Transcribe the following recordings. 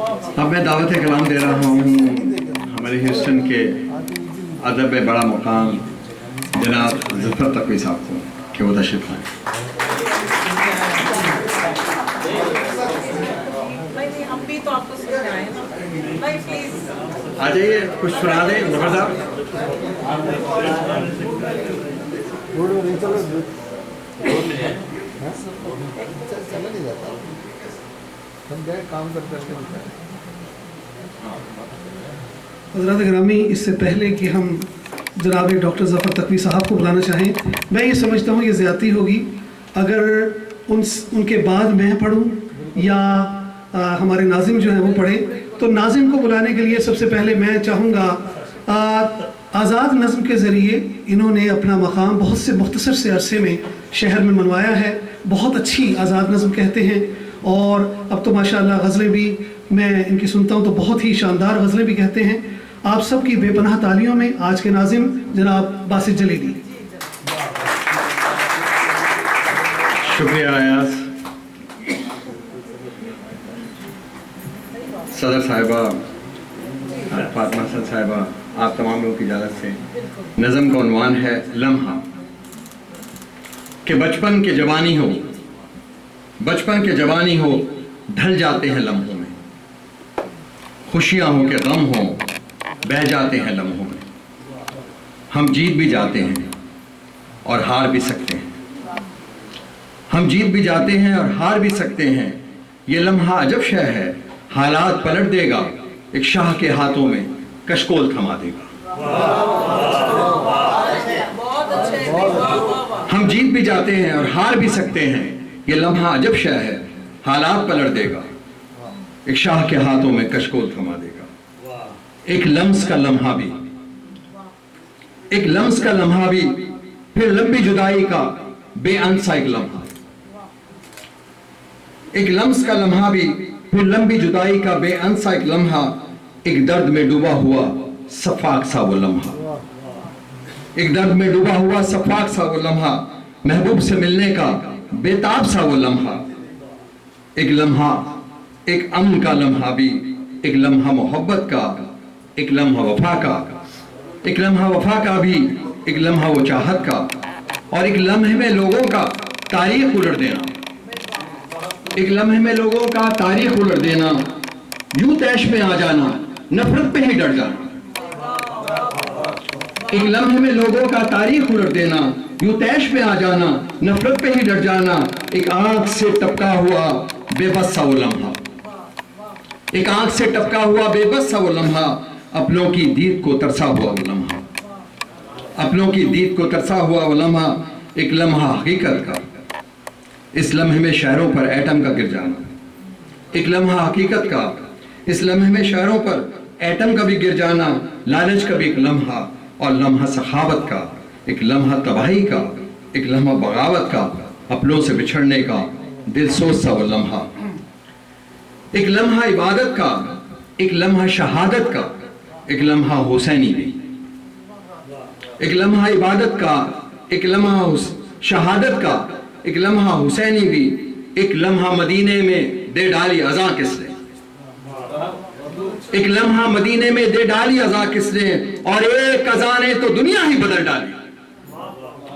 अब मैं दावत कलाम दे रहा हूँ हमारे ह्यूस्टन के अदब में बड़ा मुकाम जनाब ज़फ़र तक़वी साहब को कि वो तशरीफ़ लाएं। हम भी तो आपको सुनने आए ना भाई, प्लीज आ जाइए, कुछ सुना दें ज़फ़र साहब। हज़रात गिरामी, इससे पहले कि हम जनाब डॉक्टर ज़फ़र तक़वी साहब को बुलाना चाहें, मैं ये समझता हूँ ये ज़्यादती होगी अगर उनके बाद मैं पढ़ूँ या हमारे नाज़िम जो हैं वो पढ़ें। तो नाज़िम को बुलाने के लिए सबसे पहले मैं चाहूँगा, आज़ाद नज़्म के ज़रिए इन्होंने अपना मकाम बहुत से मुख्तसर से अरसे में शहर में मनवाया है। बहुत अच्छी आज़ाद नज़्म कहते हैं, और अब तो माशाअल्लाह गज़लें भी मैं इनकी सुनता हूँ तो बहुत ही शानदार गज़लें भी कहते हैं। आप सब की बेपनाह तालियों में आज के नाज़िम जनाब बासित जलीली। शुक्रिया अयाज। सदर साहिबा, फातिमा हसन साहिबा, आप तमाम लोगों की इजाज़त से नज़म का उन्वान है लम्हा। कि बचपन के जवानी हो, बचपन के जवानी हो, ढल जाते हैं लम्हों में। खुशियाँ हो के गम हो, बह जाते हैं लम्हों में। हम जीत भी जाते हैं और हार भी सकते हैं। हम जीत भी जाते हैं और हार भी सकते हैं। ये लम्हा अजब शय है, हालात पलट देगा, एक शाह के हाथों में कशकोल थमा देगा। हम जीत भी जाते हैं और हार भी सकते हैं। ये लम्हा अजब शय है, हालात पलट देगा, एक शाह के हाथों में कशकोल थमा देगा। एक लम्स का लम्हा भी, एक लम्स का लम्हा भी, फिर लंबी जुदाई का बेअंसा एक लम्हा। एक लम्स का लम्हा भी, फिर लंबी जुदाई का बेअंसा एक लम्हा। एक दर्द में डूबा हुआ सफाक सा वो लम्हा, एक दर्द में डूबा हुआ सफाक सा वो लम्हा। महबूब से मिलने का बेताब सा वो लम्हा। एक लम्हा, एक अमन का लम्हा भी, एक लम्हा मोहब्बत का, एक लम्हा वफा का, एक लम्हा वफा का भी, एक लम्हा वो चाहत का, और एक लम्हे में लोगों का तारीख उलट देना। एक लम्हे में लोगों का तारीख उलट देना, यूं तैश में आ जाना, नफरत पे ही डर जाना। एक लम्हे में लोगों का तारीख उलट देना, यूं तैश में आ जाना, नफरत पे ही डर जाना। एक आंख से टपका हुआ बेबस सा वो लम्हा, एक आंख से टपका हुआ बेबस सा वो लम्हा। अपनों की दीद को तरसा हुआ वो लम्हा, अपनों की दीद को तरसा हुआ वो लम्हा। एक लम्हा हकीकत का, इस लम्हे में शहरों पर एटम का गिर जाना। एक लम्हा हकीकत का, इस लम्हे में शहरों पर एटम का भी गिर जाना। लालच का भी एक लम्हा, और लम्हा सखावत का, एक लम्हा तबाही का, एक लम्हा बगावत का, अपनों से बिछड़ने का दिल सोच सा वो लम्हा। एक लम्हा इबादत का, एक लम्हा शहादत का, एक लम्हा हुसैनी भी। एक लम्हा इबादत का, एक लम्हा शहादत का, एक लम्हा हुसैनी भी। एक लम्हा मदीने में दे डाली अज़ा किसने, एक लम्हा मदीने में दे डाली अज़ा किसने। और एक अज़ा ने तो दुनिया ही बदल डाली,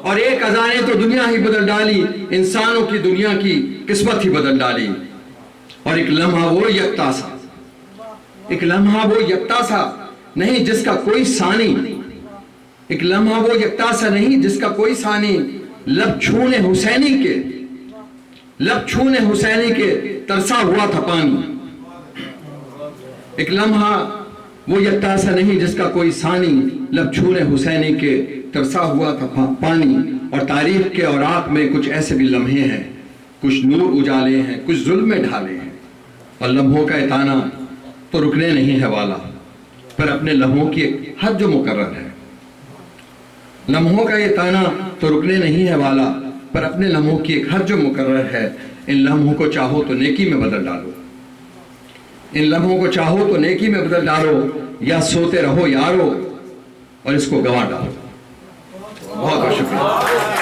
और एक अज़ा ने तो दुनिया ही बदल डाली। इंसानों की दुनिया की किस्मत ही बदल डाली। और एक लम्हा वो यकता सा, एक लम्हा वो यकता सा नहीं जिसका कोई सानी। एक लम्हा वो यकता सा नहीं जिसका कोई सानी। लब छूने हुसैनी के, लब छूने हुसैनी के तरसा हुआ था पानी। एक लम्हा वो यकता सा नहीं जिसका कोई सानी। लब छूने हुसैनी के तरसा हुआ था पानी। और तारीख के औराक में कुछ ऐसे भी लम्हे हैं, कुछ नूर उजाले हैं, कुछ जुल्म में ढाले हैं। और लम्हों का इताना तो रुकने नहीं है वाला, पर अपने लम्हों की एक हद जो मुकर्रर है। लम्हों का ये ताना तो रुकने नहीं है वाला, पर अपने लम्हों की एक हद जो मुकर्रर है। इन लम्हों को चाहो तो नेकी में बदल डालो, इन लम्हों को चाहो तो नेकी में बदल डालो, या सोते रहो यारो और इसको गंवा डालो। बहुत बहुत शुक्रिया।